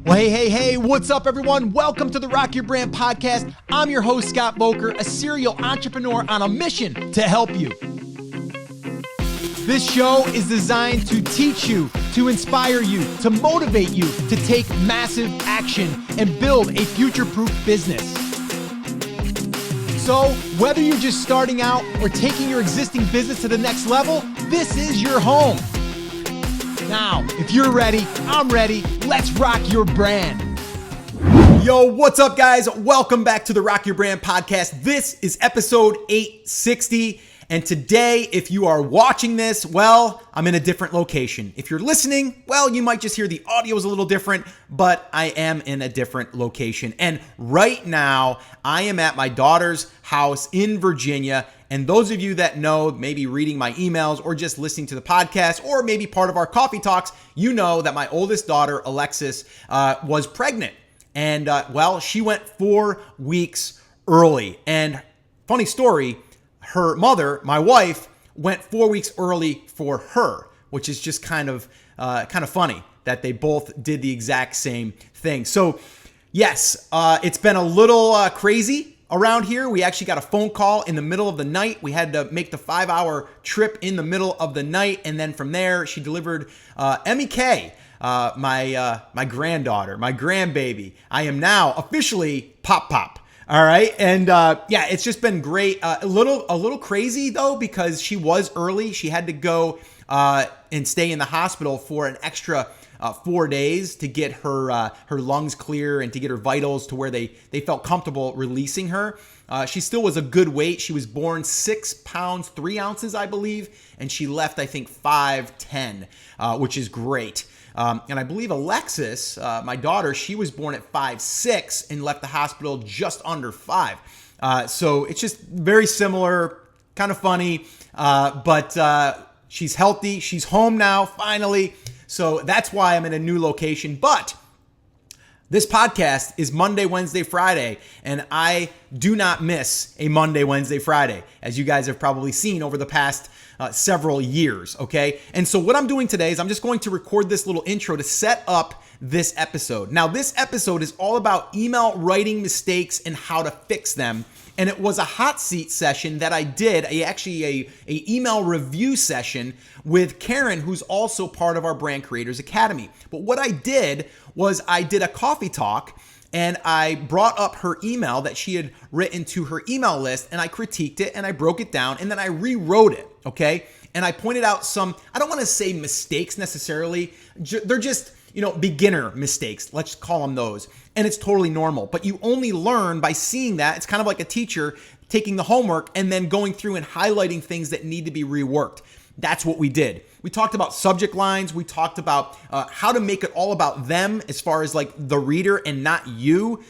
Well, hey, what's up, everyone? Welcome to the Rock Your Brand podcast. I'm your host, Scott Voelker, a serial entrepreneur on a mission to help you. This show is designed to teach you, to inspire you, to motivate you to take massive action and build a future-proof business. So, whether you're just starting out or taking your existing business to the next level, this is your home. Now, if you're ready, I'm ready. Let's rock your brand. Yo, what's up, guys? Welcome back to the Rock Your Brand podcast. This is episode 860. And today, if you are watching this, well, I'm in a different location. If you're listening, well, you might just hear the audio is a little different, but I am in a different location. And right now, I am at my daughter's house in Virginia. And those of you that know, maybe reading my emails or just listening to the podcast or maybe part of our coffee talks, you know that my oldest daughter, Alexis, was pregnant. And well, she went 4 weeks early. And funny story, her mother, my wife, went 4 weeks early for her, which is just kind of funny that they both did the exact same thing. So yes, it's been a little crazy around here. We actually got a phone call in the middle of the night. We had to make the 5-hour trip in the middle of the night. And then from there, she delivered MEK, my granddaughter, my grandbaby. I am now officially Pop. All right. And yeah, it's just been great. A little crazy, though, because she was early. She had to go and stay in the hospital for an extra 4 days to get her lungs clear and to get her vitals to where they felt comfortable releasing her. She still was a good weight. She was born 6 pounds, 3 ounces, I believe. And she left, I think, 5'10", which is great. And I believe Alexis, my daughter, she was born at 5'6" and left the hospital just under 5. So it's just very similar, kind of funny, but she's healthy. She's home now, finally. So that's why I'm in a new location. But this podcast is Monday, Wednesday, Friday, and I do not miss a Monday, Wednesday, Friday, as you guys have probably seen over the past several years, okay? And so what I'm doing today is I'm just going to record this little intro to set up this episode. Now, this episode is all about email writing mistakes and how to fix them. And it was a hot seat session that I did, a email review session with Karen, who's also part of our Brand Creators Academy. But what I did was I did a coffee talk and I brought up her email that she had written to her email list and I critiqued it and I broke it down and then I rewrote it, okay? And I pointed out some, I don't want to say mistakes necessarily, they're just, beginner mistakes. Let's call them those. And it's totally normal, but you only learn by seeing that. It's kind of like a teacher taking the homework and then going through and highlighting things that need to be reworked. That's what we did. We talked about subject lines. We talked about how to make it all about them as far as like the reader and not you.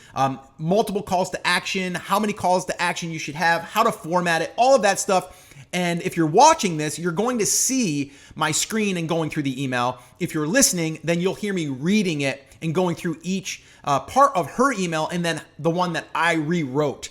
Multiple calls to action, how many calls to action you should have, how to format it, all of that stuff. And if you're watching this, you're going to see my screen and going through the email. If you're listening, then you'll hear me reading it and going through each part of her email and then the one that I rewrote.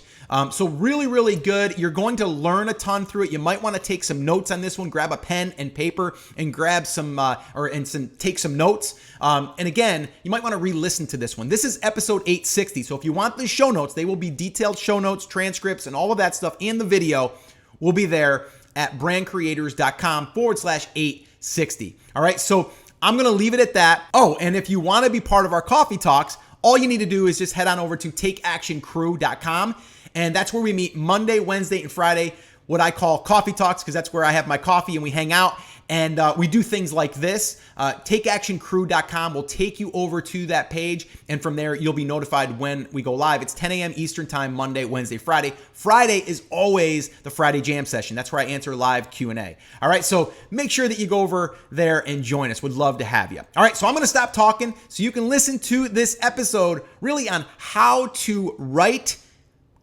So really, really good. You're going to learn a ton through it. You might want to take some notes on this one. Grab a pen and paper and grab take some notes. And again, you might want to re-listen to this one. This is episode 860. So if you want the show notes, they will be detailed show notes, transcripts, and all of that stuff. And the video will be there at brandcreators.com/860. All right. So I'm going to leave it at that. Oh, and if you want to be part of our coffee talks, all you need to do is just head on over to takeactioncrew.com. And that's where we meet Monday, Wednesday, and Friday, what I call coffee talks, because that's where I have my coffee and we hang out. And we do things like this. TakeActionCrew.com will take you over to that page. And from there, you'll be notified when we go live. It's 10 a.m. Eastern time, Monday, Wednesday, Friday. Friday is always the Friday Jam session. That's where I answer live Q&A. All right, so make sure that you go over there and join us. Would love to have you. All right, so I'm going to stop talking so you can listen to this episode really on how to write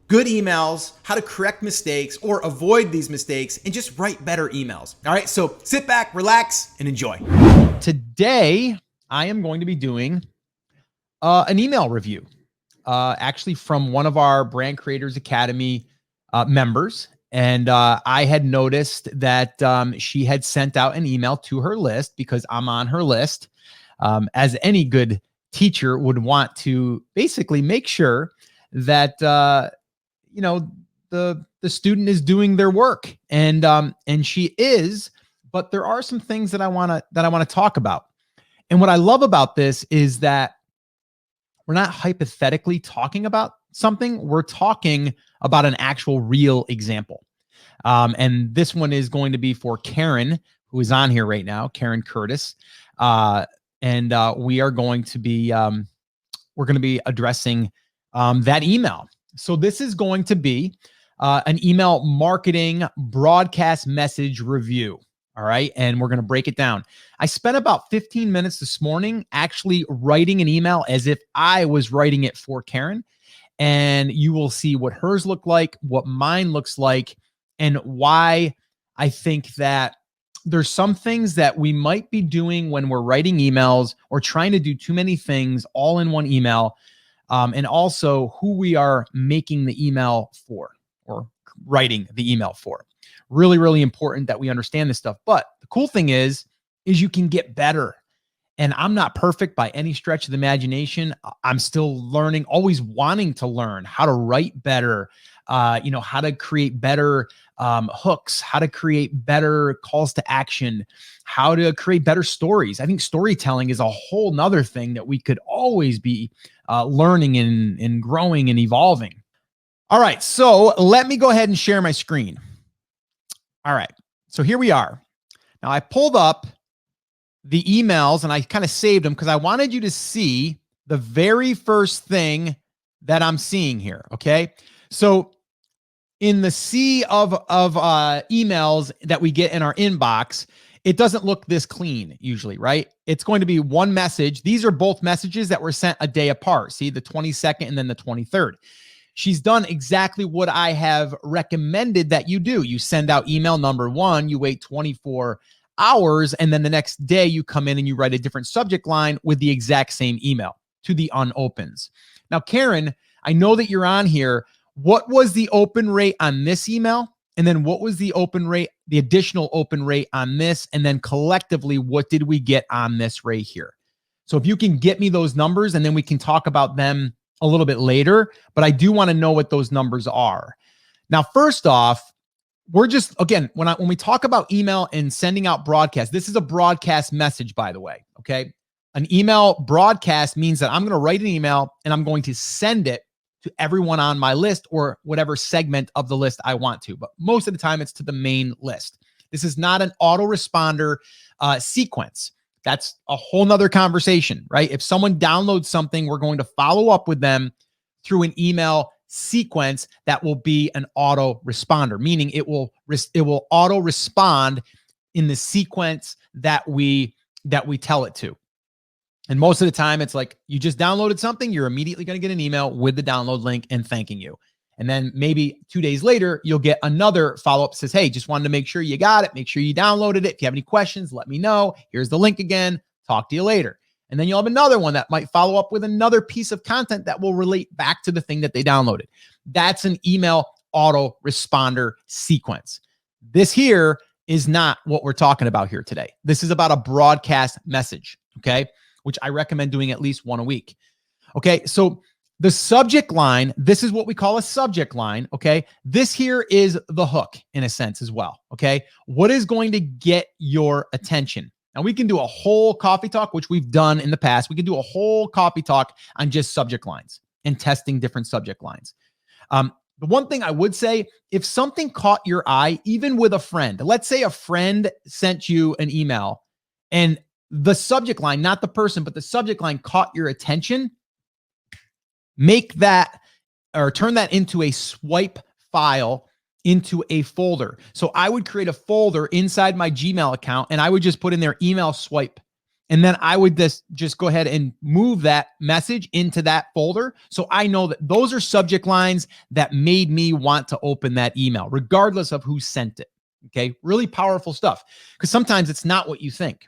good emails, how to correct mistakes or avoid these mistakes, and just write better emails. All right, so sit back, relax, and enjoy. Today, I am going to be doing an email review, actually from one of our Brand Creators Academy members. And I had noticed that she had sent out an email to her list because I'm on her list, as any good teacher would want to basically make sure that the student is doing their work, and she is. But there are some things that I want to talk about. And what I love about this is that we're not hypothetically talking about something. We're talking about an actual real example. And this one is going to be for Karen, who is on here right now, Karen Curtis. And we are going to be, we're going to be addressing that email. So this is going to be an email marketing broadcast message review. All right. And we're going to break it down. I spent about 15 minutes this morning actually writing an email as if I was writing it for Karen. And you will see what hers look like, what mine looks like, and why I think that there's some things that we might be doing when we're writing emails or trying to do too many things all in one email. And also who we are making the email for or writing the email for. Really, really important that we understand this stuff. But the cool thing is you can get better. And I'm not perfect by any stretch of the imagination. I'm still learning, always wanting to learn how to write better, how to create better hooks, how to create better calls to action, how to create better stories. I think storytelling is a whole nother thing that we could always be learning and growing and evolving. All right, so let me go ahead and share my screen. All right, so here we are. Now I pulled up the emails and I kind of saved them because I wanted you to see the very first thing that I'm seeing here, okay? So in the sea of emails that we get in our inbox, it doesn't look this clean usually, right? It's going to be one message. These are both messages that were sent a day apart. See, the 22nd and then the 23rd. She's done exactly what I have recommended that you do. You send out email number one, you wait 24 hours, and then the next day you come in and you write a different subject line with the exact same email to the unopens. Now, Karen, I know that you're on here. What was the open rate on this email? And then what was the open rate, the additional open rate on this? And then collectively, what did we get on this right here? So if you can get me those numbers, and then we can talk about them a little bit later, but I do want to know what those numbers are. Now, first off, we're just, again, when we talk about email and sending out broadcast, this is a broadcast message, by the way, okay? An email broadcast means that I'm going to write an email and I'm going to send it to everyone on my list or whatever segment of the list I want to, but most of the time it's to the main list. This is not an autoresponder sequence. That's a whole nother conversation, right? If someone downloads something, we're going to follow up with them through an email sequence that will be an auto responder, meaning it will auto respond in the sequence that we tell it to. And most of the time it's like you just downloaded something, you're immediately going to get an email with the download link and thanking you. And then maybe 2 days later, you'll get another follow-up that says, hey, just wanted to make sure you got it. Make sure you downloaded it. If you have any questions, let me know. Here's the link again. Talk to you later. And then you'll have another one that might follow up with another piece of content that will relate back to the thing that they downloaded. That's an email auto responder sequence. This here is not what we're talking about here today. This is about a broadcast message, okay? Which I recommend doing at least one a week. Okay, so the subject line, this is what we call a subject line, okay? This here is the hook in a sense as well, okay? What is going to get your attention? And we can do a whole coffee talk, which we've done in the past. We can do a whole coffee talk on just subject lines and testing different subject lines. The one thing I would say, if something caught your eye, even with a friend, let's say a friend sent you an email and the subject line, not the person, but the subject line caught your attention, make that or turn that into a swipe file into a folder. So I would create a folder inside my Gmail account and I would just put in there email swipe. And then I would just go ahead and move that message into that folder. So I know that those are subject lines that made me want to open that email, regardless of who sent it. Okay. Really powerful stuff because sometimes it's not what you think.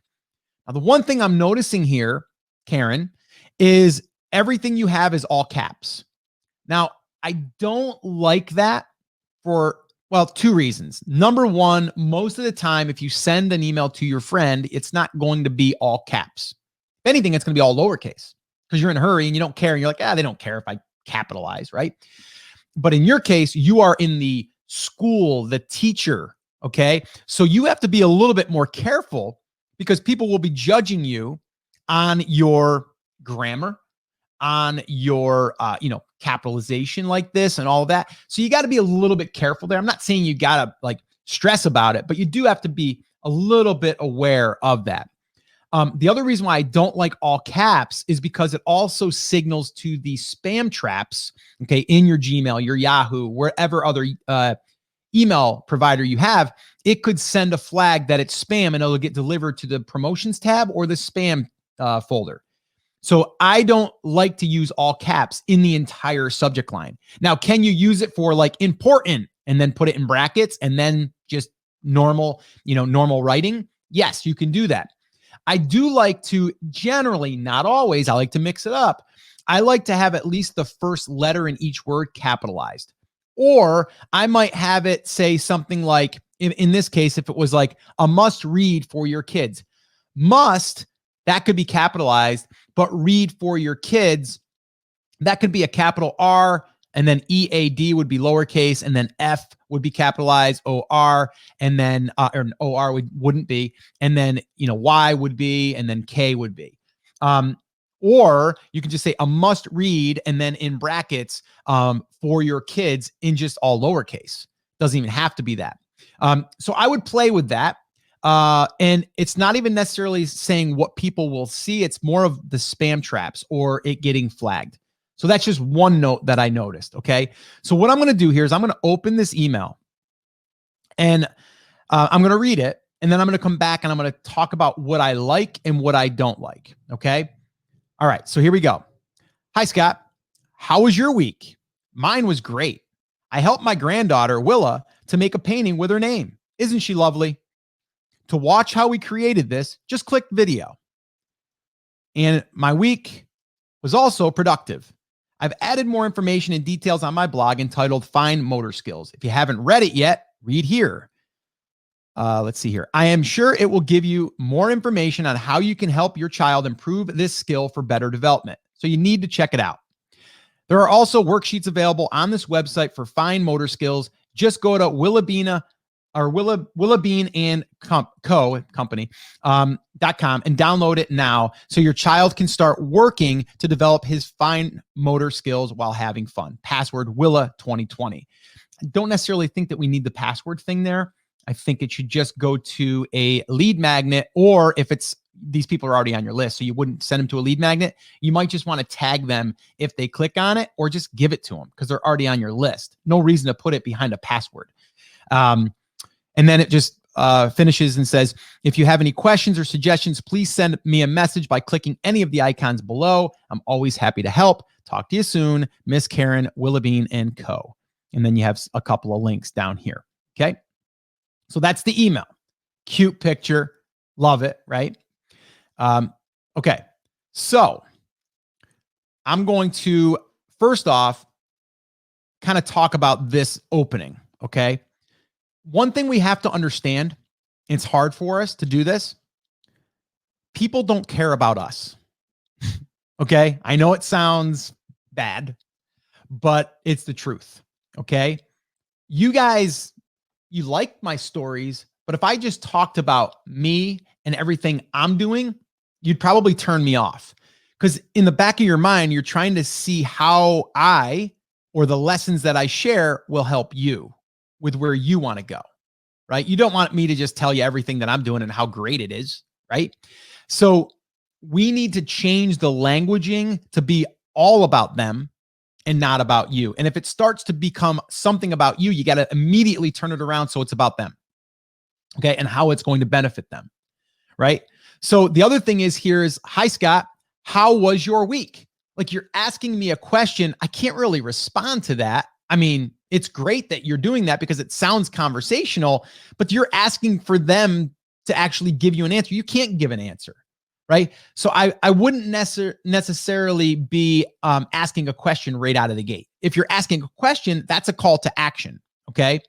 Now, the one thing I'm noticing here, Karen, is everything you have is all caps. Now, I don't like that for, well, two reasons. Number one, most of the time, if you send an email to your friend, it's not going to be all caps. If anything, it's going to be all lowercase. because you're in a hurry and you don't care. And you're like, they don't care if I capitalize, right? But in your case, you are in the school, the teacher, okay? So you have to be a little bit more careful because people will be judging you on your grammar, on your, capitalization like this and all of that. So you got to be a little bit careful there. I'm not saying you got to like stress about it, but you do have to be a little bit aware of that. The other reason why I don't like all caps is because it also signals to the spam traps, okay, in your Gmail, your Yahoo, wherever other email provider you have. It could send a flag that it's spam and it'll get delivered to the promotions tab or the spam folder. So I don't like to use all caps in the entire subject line. Now, can you use it for like important and then put it in brackets and then just normal writing? Yes, you can do that. I do like to generally, not always, I like to mix it up. I like to have at least the first letter in each word capitalized. Or I might have it say something like, in this case, if it was like a must read for your kids, must, that could be capitalized, but read for your kids, that could be a capital R, and then EAD would be lowercase, and then F would be capitalized, OR, and then or OR wouldn't be, and then Y would be, and then K would be. Or you can just say a must read, and then in brackets for your kids in just all lowercase. Doesn't even have to be that. So I would play with that. And it's not even necessarily saying what people will see. It's more of the spam traps or it getting flagged. So that's just one note that I noticed. Okay. So what I'm going to do here is I'm going to open this email and I'm going to read it. And then I'm going to come back and I'm going to talk about what I like and what I don't like. Okay. All right. So here we go. Hi, Scott. How was your week? Mine was great. I helped my granddaughter, Willa, to make a painting with her name. Isn't she lovely? To watch how we created this, just click video. And my week was also productive. I've added more information and details on my blog entitled Fine Motor Skills. If you haven't read it yet, read here. Let's see here. I am sure it will give you more information on how you can help your child improve this skill for better development. So you need to check it out. There are also worksheets available on this website for fine motor skills. Just go to Willabean and Company.com and download it now so your child can start working to develop his fine motor skills while having fun. Password Willa 2020. I don't necessarily think that we need the password thing there. I think it should just go to a lead magnet, or if it's these people are already on your list, so you wouldn't send them to a lead magnet. You might just want to tag them if they click on it, or just give it to them because they're already on your list. No reason to put it behind a password. And then it just finishes and says, if you have any questions or suggestions, please send me a message by clicking any of the icons below. I'm always happy to help. Talk to you soon. Miss Karen, Willabean and Co. And then you have a couple of links down here. Okay. So that's the email. Cute picture. Love it, right? Okay. So I'm going to, first off, kind of talk about this opening. Okay. One thing we have to understand, it's hard for us to do this. People don't care about us. Okay. I know it sounds bad, but it's the truth. Okay. You guys, you like my stories, but if I just talked about me and everything I'm doing, you'd probably turn me off. Because in the back of your mind, you're trying to see how I, or the lessons that I share, will help you with where you want to go, right? You don't want me to just tell you everything that I'm doing and how great it is, right? So we need to change the languaging to be all about them and not about you. And if it starts to become something about you, you got to immediately turn it around so it's about them, okay? And how it's going to benefit them, right? So the other thing is here is, hi, Scott, how was your week? Like, you're asking me a question. I can't really respond to that. I mean, it's great that you're doing that because it sounds conversational, but you're asking for them to actually give you an answer. You can't give an answer, right? So I wouldn't necessarily be asking a question right out of the gate. If you're asking a question, that's a call to action, okay?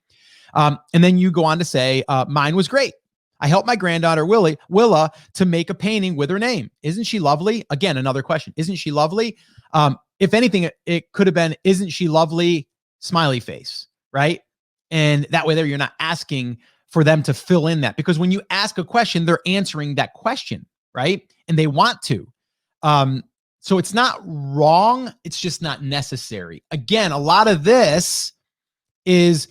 And then you go on to say, mine was great. I helped my granddaughter Willa to make a painting with her name. Isn't she lovely? Again, another question. Isn't she lovely? If anything, it could have been, isn't she lovely? Smiley face, right? And that way there, you're not asking for them to fill in that, because when you ask a question, they're answering that question, right? And they want to. So it's not wrong. It's just not necessary. Again, a lot of this is,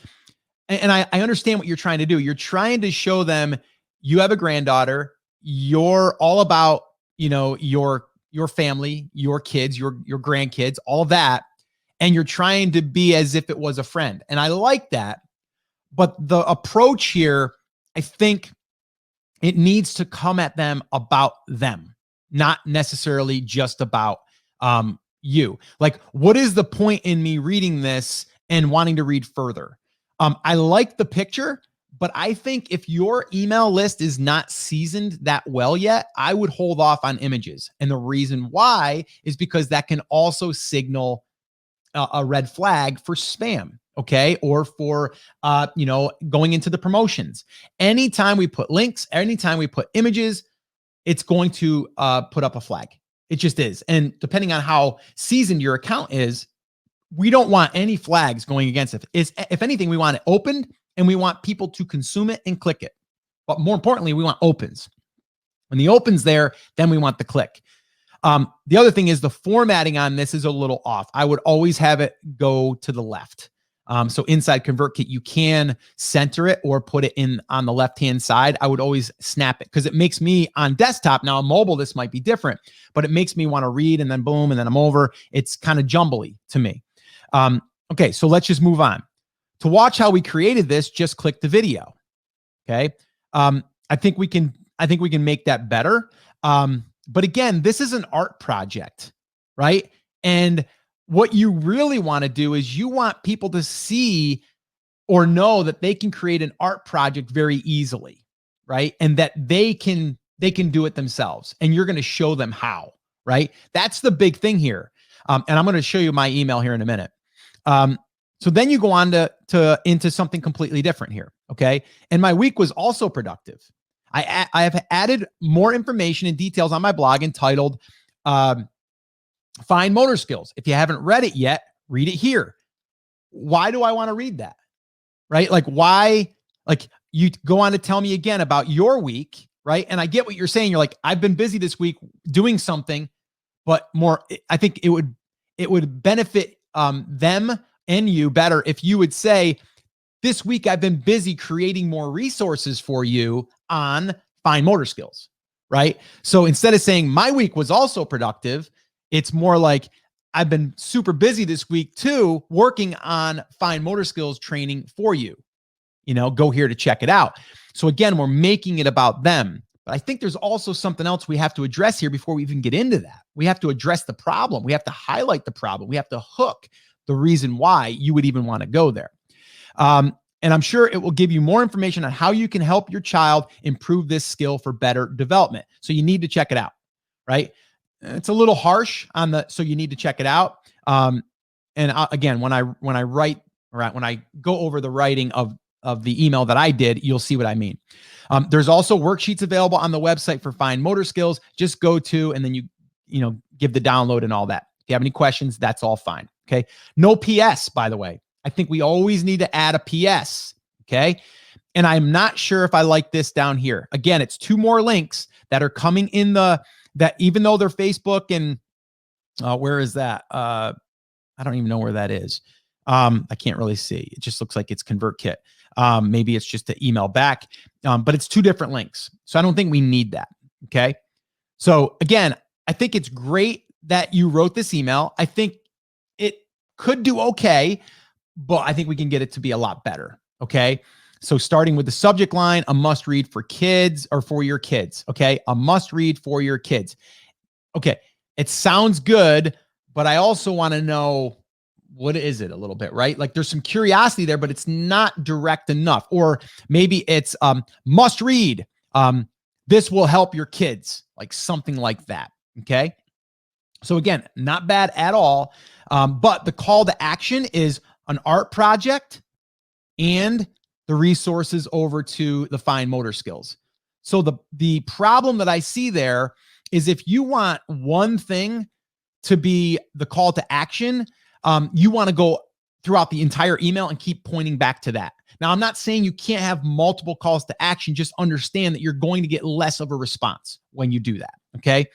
and I understand what you're trying to do. You're trying to show them you have a granddaughter. You're all about, your family, your kids, your grandkids, all of that. And you're trying to be as if it was a friend. And I like that. But the approach here, I think it needs to come at them about them, not necessarily just about you. Like, what is the point in me reading this and wanting to read further? I like the picture, but I think if your email list is not seasoned that well yet, I would hold off on images. And the reason why is because that can also signal a red flag for spam. Okay. Or for, going into the promotions. Anytime we put links, anytime we put images, it's going to put up a flag. It just is. And depending on how seasoned your account is, we don't want any flags going against it. If anything, we want it opened and we want people to consume it and click it. But more importantly, we want opens. When the open's there, then we want the click. The other thing is the formatting on this is a little off. I would always have it go to the left. So inside ConvertKit, you can center it or put it in on the left-hand side. I would always snap it because it makes me on desktop. Now on mobile, this might be different, but it makes me want to read and then boom, and then I'm over. It's kind of jumbly to me. Okay, so let's just move on. To watch how we created this, just click the video. Okay. I think we can make that better. But again, this is an art project, right? And what you really want to do is you want people to see or know that they can create an art project very easily, right? And that they can do it themselves. And you're going to show them how, right? That's the big thing here. And I'm going to show you my email here in a minute. So then you go on into something completely different here. Okay. And my week was also productive. I have added more information and details on my blog entitled Fine Motor Skills. If you haven't read it yet, read it here. Why do I want to read that? Right? Like why, like you go on to tell me again about your week, right? And I get what you're saying. You're like, I've been busy this week doing something, but more, I think it would benefit them and you better if you would say, this week I've been busy creating more resources for you on fine motor skills, right? So instead of saying my week was also productive, it's more like I've been super busy this week too, working on fine motor skills training for you. Go here to check it out. So again, we're making it about them. But I think there's also something else we have to address here before we even get into that. We have to address the problem. We have to highlight the problem. We have to hook the reason why you would even want to go there. And I'm sure it will give you more information on how you can help your child improve this skill for better development. So you need to check it out, right? It's a little harsh on so you need to check it out. Again, when I go over the writing of the email that I did, you'll see what I mean. There's also worksheets available on the website for fine motor skills. Just go to, and then you give the download and all that. If you have any questions, that's all fine. Okay. No PS, by the way. I think we always need to add a PS. Okay. And I'm not sure if I like this down here. Again, it's 2 more links that are coming in that even though they're Facebook and where is that? I don't even know where that is. I can't really see. It just looks like it's ConvertKit. Maybe it's just to email back, but it's 2 different links. So I don't think we need that. Okay. So again, I think it's great that you wrote this email. I think it could do okay, but I think we can get it to be a lot better. Okay. So starting with the subject line, a must read for kids or for your kids. Okay. A must read for your kids. Okay. It sounds good, but I also want to know, what is it a little bit, right? Like there's some curiosity there, but it's not direct enough. Or maybe it's must read. This will help your kids, like something like that. Okay. So again, not bad at all. But the call to action is an art project and the resources over to the fine motor skills. So the problem that I see there is if you want one thing to be the call to action, you want to go throughout the entire email and keep pointing back to that. Now, I'm not saying you can't have multiple calls to action. Just understand that you're going to get less of a response when you do that. Okay.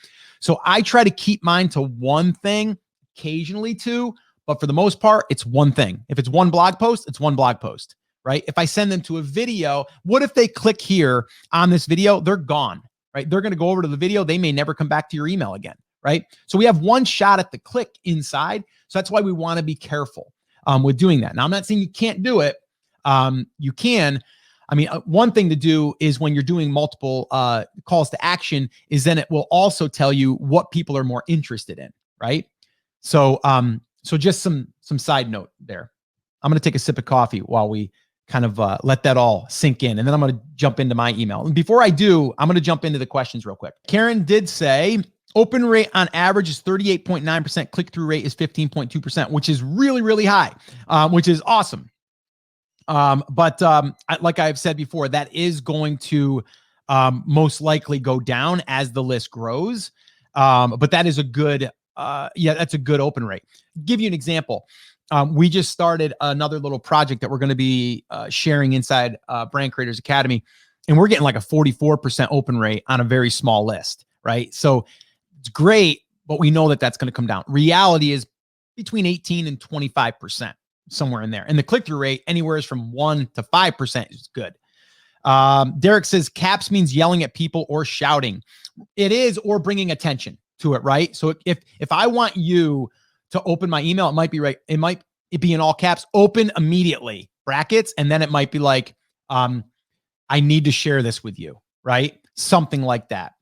So I try to keep mine to one thing, occasionally two, but for the most part, it's one thing. If it's one blog post, it's one blog post, right? If I send them to a video, what if they click here on this video? They're gone, right? They're going to go over to the video. They may never come back to your email again, right? So we have one shot at the click inside. So that's why we want to be careful with doing that. Now, I'm not saying you can't do it. You can. I mean, one thing to do is when you're doing multiple calls to action is then it will also tell you what people are more interested in, right? So, so just some side note there. I'm going to take a sip of coffee while we kind of let that all sink in, and then I'm going to jump into my email. And before I do, I'm going to jump into the questions real quick. Karen did say open rate on average is 38.9%. Click-through rate is 15.2%, which is really, really high, which is awesome. But like I've said before, that is going to most likely go down as the list grows. But that is a good, that's a good open rate. Give you an example. We just started another little project that we're going to be sharing inside Brand Creators Academy, and we're getting like a 44% open rate on a very small list, right? So it's great, but we know that that's going to come down. Reality is between 18 and 25%, somewhere in there. And the click-through rate, anywhere is from 1 to 5% is good. Derek says caps means yelling at people or shouting. It is, or bringing attention to it, right? So if I want you to open my email, it might be right. It might be in all caps, open immediately, brackets. And then it might be like, I need to share this with you, right? Something like that.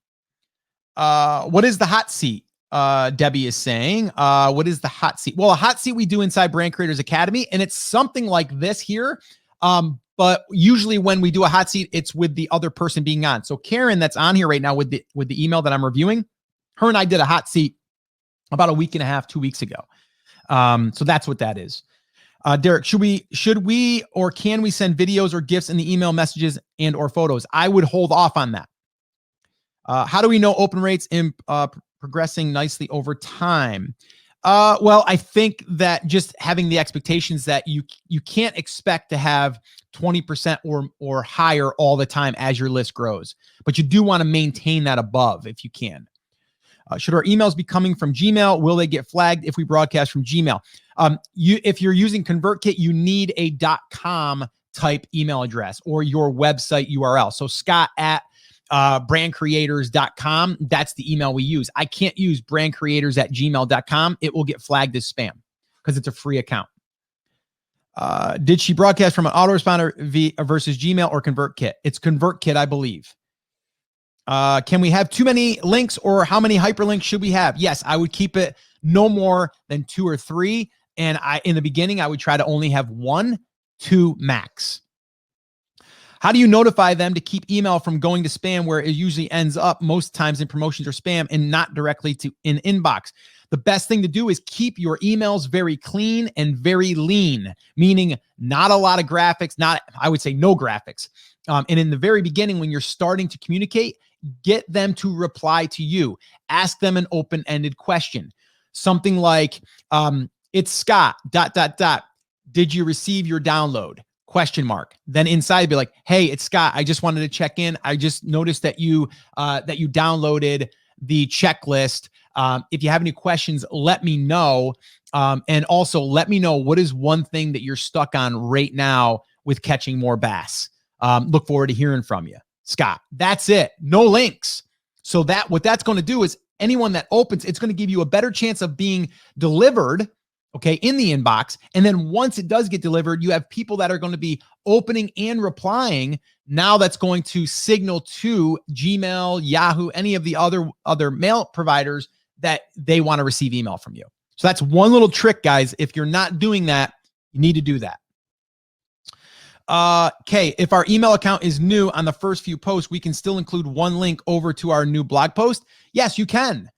What is the hot seat? Debbie is saying, what is the hot seat? Well, a hot seat we do inside Brand Creators Academy, and it's something like this here. But usually when we do a hot seat, it's with the other person being on. So Karen, that's on here right now with the email that I'm reviewing, her and I did a hot seat about a week and a half, 2 weeks ago. So that's what that is. Derek, should we, or can we send videos or GIFs in the email messages and or photos? I would hold off on that. How do we know open rates in progressing nicely over time? Well, I think that just having the expectations that you can't expect to have 20% or higher all the time as your list grows, but you do want to maintain that above if you can. Should our emails be coming from Gmail? Will they get flagged if we broadcast from Gmail? If you're using ConvertKit, you need a .com type email address or your website URL. So Scott at brandcreators.com. That's the email we use. I can't use brandcreators@gmail.com. It will get flagged as spam because it's a free account. Did she broadcast from an autoresponder versus Gmail or ConvertKit? It's ConvertKit, I believe. Can we have too many links, or how many hyperlinks should we have? Yes, I would keep it no more than 2 or 3. And in the beginning, I would try to only have 1, 2 max. How do you notify them to keep email from going to spam, where it usually ends up most times in promotions or spam and not directly to in inbox? The best thing to do is keep your emails very clean and very lean, meaning not a lot of graphics, I would say no graphics. And in the very beginning, when you're starting to communicate, get them to reply to you. Ask them an open-ended question. Something like, it's Scott, ... Did you receive your download? ? Then inside be like, hey, it's Scott. I just wanted to check in. I just noticed that you downloaded the checklist. If you have any questions, let me know. And also let me know what is one thing that you're stuck on right now with catching more bass. Look forward to hearing from you, Scott. That's it. No links. So what that's going to do is anyone that opens, it's going to give you a better chance of being delivered, okay, in the inbox. And then once it does get delivered, you have people that are going to be opening and replying. Now that's going to signal to Gmail, Yahoo, any of the other mail providers that they want to receive email from you. So that's one little trick, guys. If you're not doing that, you need to do that. Okay, if our email account is new on the first few posts, we can still include one link over to our new blog post. Yes, you can.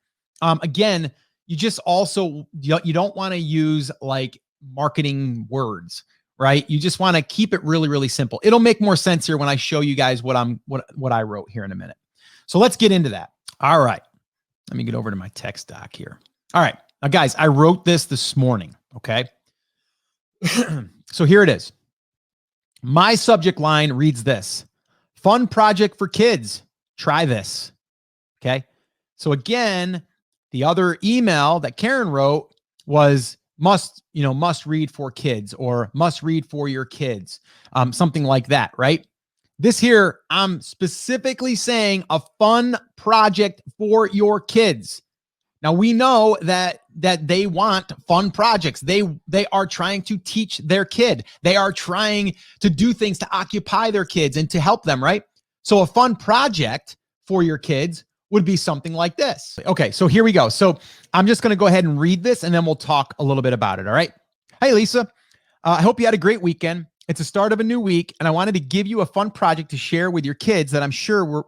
Again, you just also, you don't want to use like marketing words, right? You just want to keep it really, really simple. It'll make more sense here when I show you guys what I wrote here in a minute. So let's get into that. All right. Let me get over to my text doc here. All right. Now, guys, I wrote this morning, okay? So here it is. My subject line reads this: fun project for kids. Try this. Okay. So again, the other email that Karen wrote was must read for kids, or must read for your kids. Something like that, right? This here, I'm specifically saying a fun project for your kids. Now we know that they want fun projects. They are trying to teach their kid. They are trying to do things to occupy their kids and to help them, right? So a fun project for your kids would be something like this. Okay, so here we go. So I'm just going to go ahead and read this, and then we'll talk a little bit about it, all right? Hey, Lisa. I hope you had a great weekend. It's the start of a new week, and I wanted to give you a fun project to share with your kids that I'm sure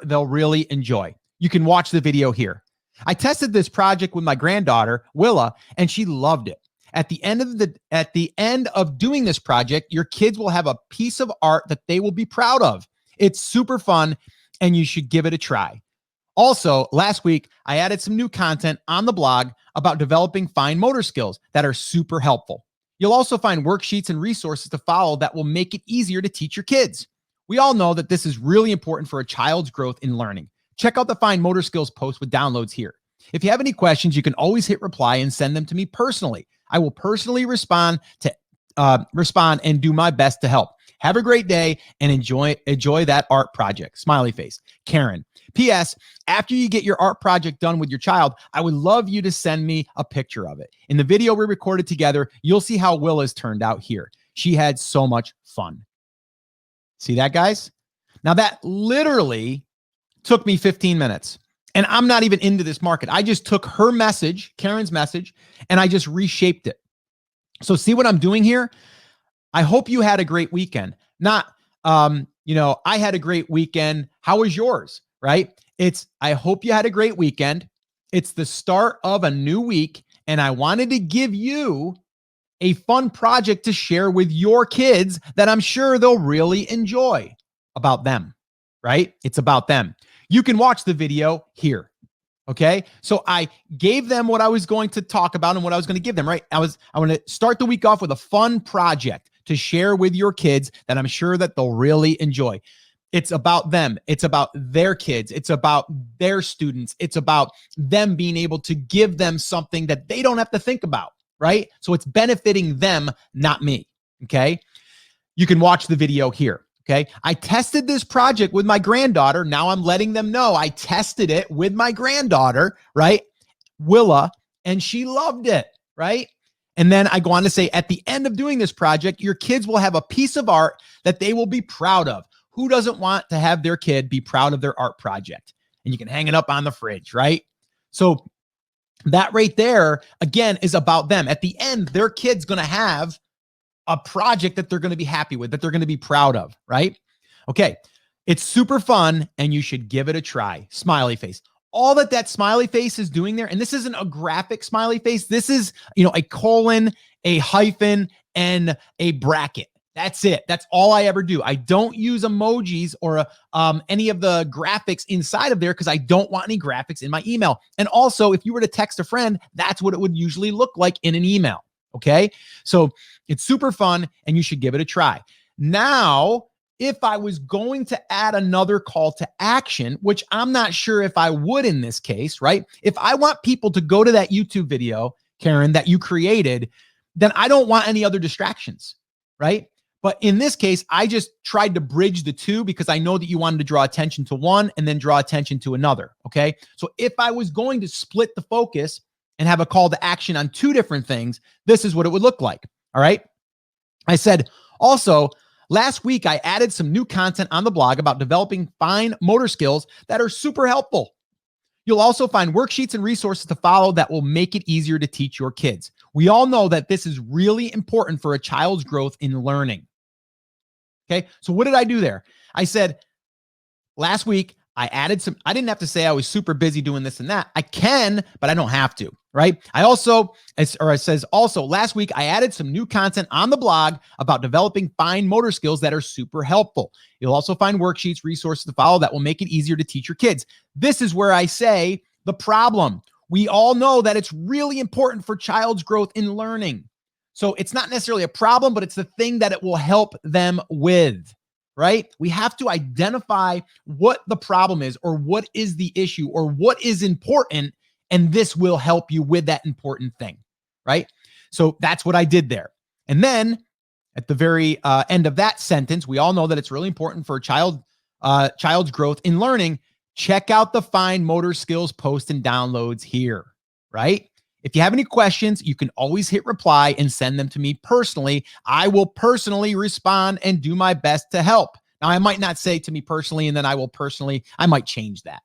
they'll really enjoy. You can watch the video here. I tested this project with my granddaughter, Willa, and she loved it. At the end of doing this project, your kids will have a piece of art that they will be proud of. It's super fun, and you should give it a try. Also, last week, I added some new content on the blog about developing fine motor skills that are super helpful. You'll also find worksheets and resources to follow that will make it easier to teach your kids. We all know that this is really important for a child's growth in learning. Check out the Fine Motor Skills post with downloads here. If you have any questions, you can always hit reply and send them to me personally. I will personally respond and do my best to help. Have a great day and enjoy that art project. Smiley face. Karen. P.S. After you get your art project done with your child, I would love you to send me a picture of it. In the video we recorded together, you'll see how Willa's turned out here. She had so much fun. See that, guys? Now that literally took me 15 minutes. And I'm not even into this market. I just took her message, Karen's message, and I just reshaped it. So see what I'm doing here? I hope you had a great weekend. Not, I had a great weekend. How was yours? Right? I hope you had a great weekend. It's the start of a new week, and I wanted to give you a fun project to share with your kids that I'm sure they'll really enjoy. About them, right? It's about them. You can watch the video here. Okay. So I gave them what I was going to talk about and what I was going to give them, right? I want to start the week off with a fun project to share with your kids that I'm sure that they'll really enjoy. It's about them. It's about their kids. It's about their students. It's about them being able to give them something that they don't have to think about, right? So it's benefiting them, not me. Okay. You can watch the video here. Okay. I tested this project with my granddaughter. Now I'm letting them know I tested it with my granddaughter, right? Willa, and she loved it, right? And then I go on to say, at the end of doing this project, your kids will have a piece of art that they will be proud of. Who doesn't want to have their kid be proud of their art project? And you can hang it up on the fridge, right? So that right there, again, is about them. At the end, their kid's going to have a project that they're going to be happy with, that they're going to be proud of, right? Okay. It's super fun and you should give it a try. Smiley face. All that smiley face is doing there, and this isn't a graphic smiley face. This is, a colon, a hyphen, and a bracket. That's it. That's all I ever do. I don't use emojis or any of the graphics inside of there because I don't want any graphics in my email. And also, if you were to text a friend, that's what it would usually look like in an email. Okay. So it's super fun and you should give it a try. Now, if I was going to add another call to action, which I'm not sure if I would in this case, right? If I want people to go to that YouTube video, Karen, that you created, then I don't want any other distractions, right? But in this case, I just tried to bridge the two because I know that you wanted to draw attention to one and then draw attention to another. Okay. So if I was going to split the focus and have a call to action on two different things, this is what it would look like. All right. I said, also, last week, I added some new content on the blog about developing fine motor skills that are super helpful. You'll also find worksheets and resources to follow that will make it easier to teach your kids. We all know that this is really important for a child's growth in learning. Okay. So what did I do there? I said, last week, I added some, I didn't have to say I was super busy doing this and that. I can, but I don't have to, right? I also, it says also, last week I added some new content on the blog about developing fine motor skills that are super helpful. You'll also find worksheets, resources to follow that will make it easier to teach your kids. This is where I say the problem. We all know that it's really important for child's growth in learning. So it's not necessarily a problem, but it's the thing that it will help them with, right? We have to identify what the problem is, or what is the issue, or what is important, and this will help you with that important thing, right? So that's what I did there. And then at the very end of that sentence, we all know that it's really important for child's growth in learning. Check out the fine motor skills post and downloads here, right? If you have any questions, you can always hit reply and send them to me personally. I will personally respond and do my best to help. Now, I might not say to me personally, and then I might change that.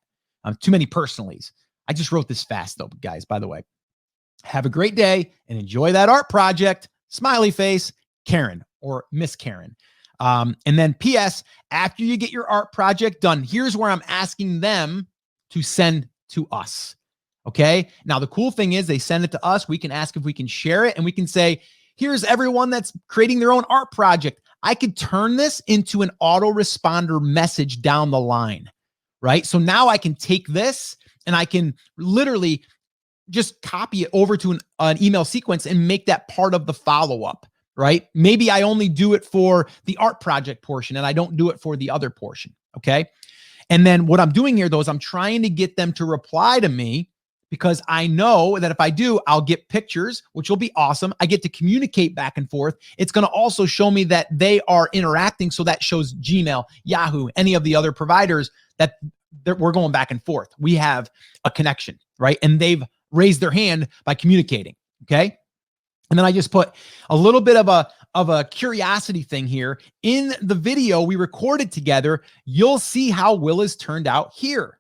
Too many personallys. I just wrote this fast though, guys, by the way. Have a great day and enjoy that art project. Smiley face, Karen, or Miss Karen. And then PS, after you get your art project done, here's where I'm asking them to send to us. Okay. Now, the cool thing is they send it to us. We can ask if we can share it, and we can say, here's everyone that's creating their own art project. I could turn this into an autoresponder message down the line, right? So now I can take this and I can literally just copy it over to an email sequence and make that part of the follow-up, right? Maybe I only do it for the art project portion and I don't do it for the other portion. Okay. And then what I'm doing here though, is I'm trying to get them to reply to me, because I know that if I do, I'll get pictures, which will be awesome. I get to communicate back and forth. It's going to also show me that they are interacting. So that shows Gmail, Yahoo, any of the other providers that we're going back and forth. We have a connection, right? And they've raised their hand by communicating. Okay. And then I just put a little bit of a curiosity thing here. In the video we recorded together, you'll see how Willa's turned out here.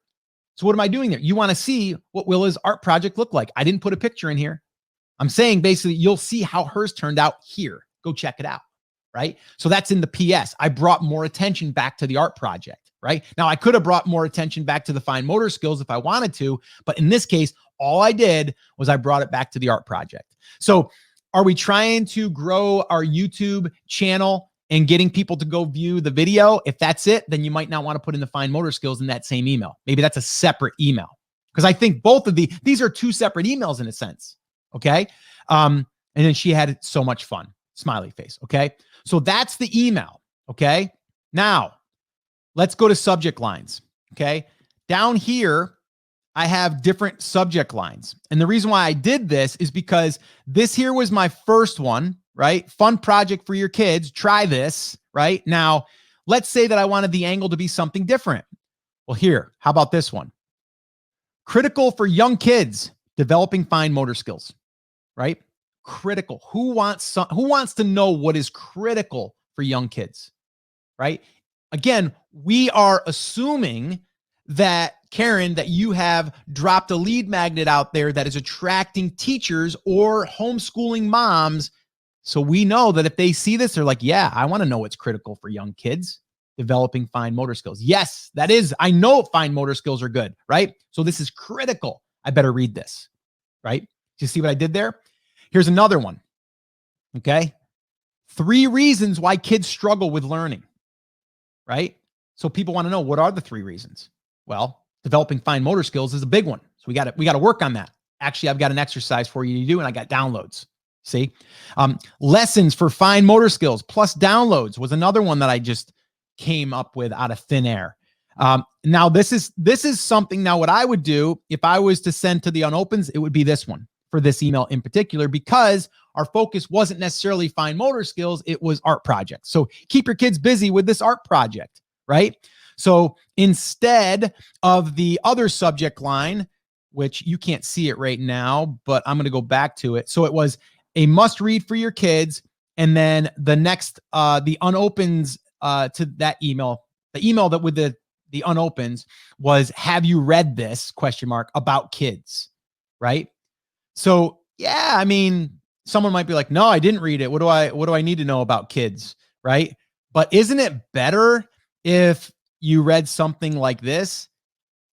So what am I doing there? You want to see what Willa's art project looked like. I didn't put a picture in here. I'm saying basically you'll see how hers turned out here. Go check it out, right? So that's in the PS. I brought more attention back to the art project, right? Now I could have brought more attention back to the fine motor skills if I wanted to, but in this case, all I did was I brought it back to the art project. So are we trying to grow our YouTube channel and getting people to go view the video? If that's it, then you might not want to put in the fine motor skills in that same email. Maybe that's a separate email, because I think both of these are two separate emails in a sense. Okay. And then she had so much fun, smiley face. Okay. So that's the email. Okay. Now let's go to subject lines. Okay. Down here, I have different subject lines. And the reason why I did this is because this here was my first one, right? Fun project for your kids. Try this, right? Now, let's say that I wanted the angle to be something different. Well, here, how about this one? Critical for young kids, developing fine motor skills, right? Critical. Who wants to know what is critical for young kids, right? Again, we are assuming that, Karen, that you have dropped a lead magnet out there that is attracting teachers or homeschooling moms. So we know that if they see this, they're like, yeah, I want to know what's critical for young kids, developing fine motor skills. Yes, that is. I know fine motor skills are good, right? So this is critical. I better read this, right? Do you see what I did there? Here's another one. Okay. 3 reasons why kids struggle with learning, right? So people want to know, what are the 3 reasons? Well, developing fine motor skills is a big one. So we got to work on that. Actually, I've got an exercise for you to do, and I got downloads. See, lessons for fine motor skills plus downloads was another one that I just came up with out of thin air. Now this is something. Now what I would do if I was to send to the unopens, it would be this one for this email in particular, because our focus wasn't necessarily fine motor skills. It was art projects. So keep your kids busy with this art project, right? So instead of the other subject line, which you can't see it right now, but I'm going to go back to it. So it was a must read for your kids. And then the next, the unopens to that email, the email that with the unopens was, have you read this ? About kids, right? So yeah, I mean, someone might be like, no, I didn't read it. What do I need to know about kids, right? But isn't it better if you read something like this?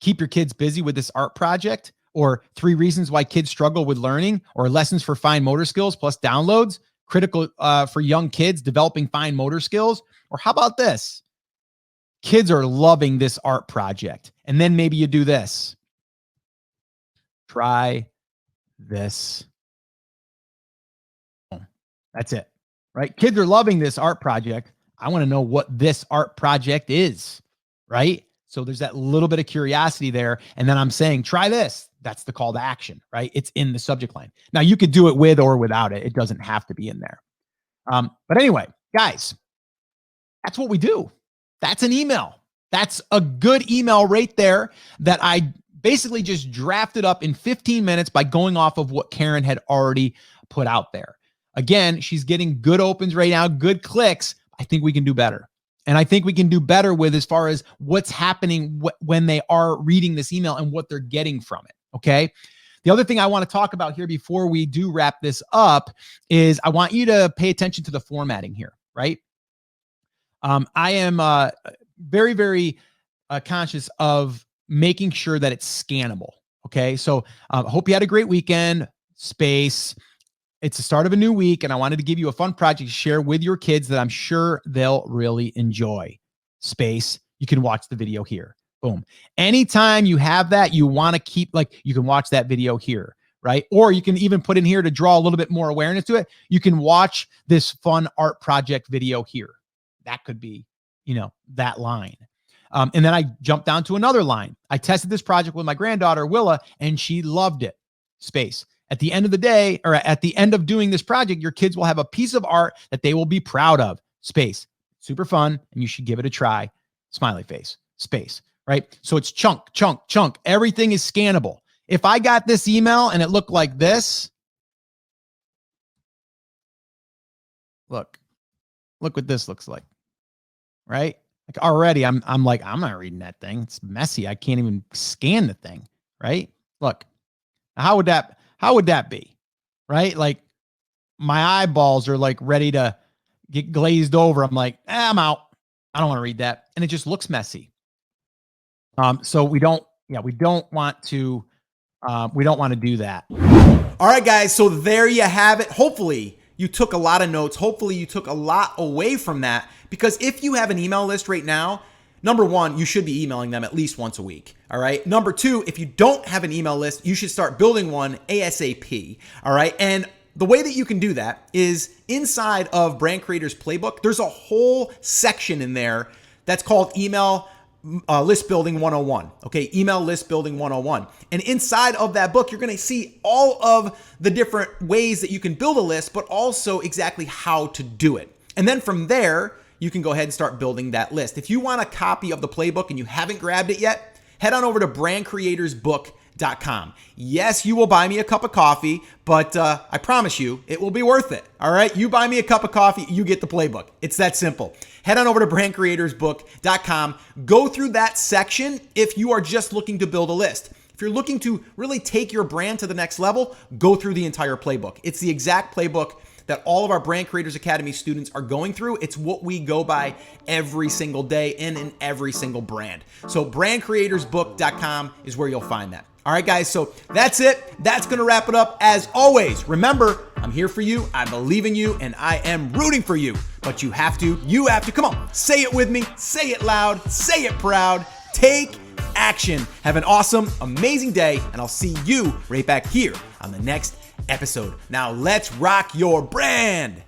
keep your kids busy with this art project, or 3 reasons why kids struggle with learning, or lessons for fine motor skills plus downloads, critical for young kids developing fine motor skills. Or how about this? Kids are loving this art project. And then maybe you do this. Try this. That's it, right? Kids are loving this art project. I want to know what this art project is, right? So there's that little bit of curiosity there. And then I'm saying, try this. That's the call to action, right? It's in the subject line. Now you could do it with or without it. It doesn't have to be in there. But anyway, guys, that's what we do. That's an email. That's a good email right there that I basically just drafted up in 15 minutes by going off of what Karen had already put out there. Again, she's getting good opens right now, good clicks. I think we can do better. And I think we can do better with as far as what's happening when they are reading this email and what they're getting from it. Okay. The other thing I want to talk about here before we do wrap this up is I want you to pay attention to the formatting here, right? I am very, very conscious of making sure that it's scannable. Okay. So hope you had a great weekend. Space. It's the start of a new week, and I wanted to give you a fun project to share with your kids that I'm sure they'll really enjoy. Space. You can watch the video here. Boom. Anytime you have that, you want to keep, like, you can watch that video here, right? Or you can even put in here to draw a little bit more awareness to it. You can watch this fun art project video here. That could be, that line. And then I jumped down to another line. I tested this project with my granddaughter, Willa, and she loved it. Space. At the end of the day, or at the end of doing this project, your kids will have a piece of art that they will be proud of. Space. Super fun, and you should give it a try. Smiley face. Space. Right? So it's chunk, chunk, chunk. Everything is scannable. If I got this email and it looked like this, look what this looks like. Right? Like already I'm like, I'm not reading that thing. It's messy. I can't even scan the thing. Right? Look, how would that be? Right? Like my eyeballs are like ready to get glazed over. I'm like, I'm out. I don't want to read that. And it just looks messy. So we don't want to do that. All right, guys. So there you have it. Hopefully you took a lot of notes. Hopefully you took a lot away from that, because if you have an email list right now, number one, you should be emailing them at least once a week. All right. Number two, if you don't have an email list, you should start building one ASAP. All right. And the way that you can do that is inside of Brand Creators Playbook. There's a whole section in there that's called Email List Building 101. Okay. Email List Building 101. And inside of that book, you're going to see all of the different ways that you can build a list, but also exactly how to do it. And then from there, you can go ahead and start building that list. If you want a copy of the playbook and you haven't grabbed it yet, head on over to brandcreatorsbook.com. Yes, you will buy me a cup of coffee, but I promise you it will be worth it. All right. You buy me a cup of coffee, you get the playbook. It's that simple. Head on over to brandcreatorsbook.com. Go through that section if you are just looking to build a list. If you're looking to really take your brand to the next level, go through the entire playbook. It's the exact playbook that all of our Brand Creators Academy students are going through. It's what we go by every single day and in every single brand. So brandcreatorsbook.com is where you'll find that. All right, guys. So that's it. That's going to wrap it up. As always, remember, I'm here for you. I believe in you, and I am rooting for you. But you have to, come on, say it with me. Say it loud. Say it proud. Take action. Have an awesome, amazing day, and I'll see you right back here on the next episode. Now let's rock your brand.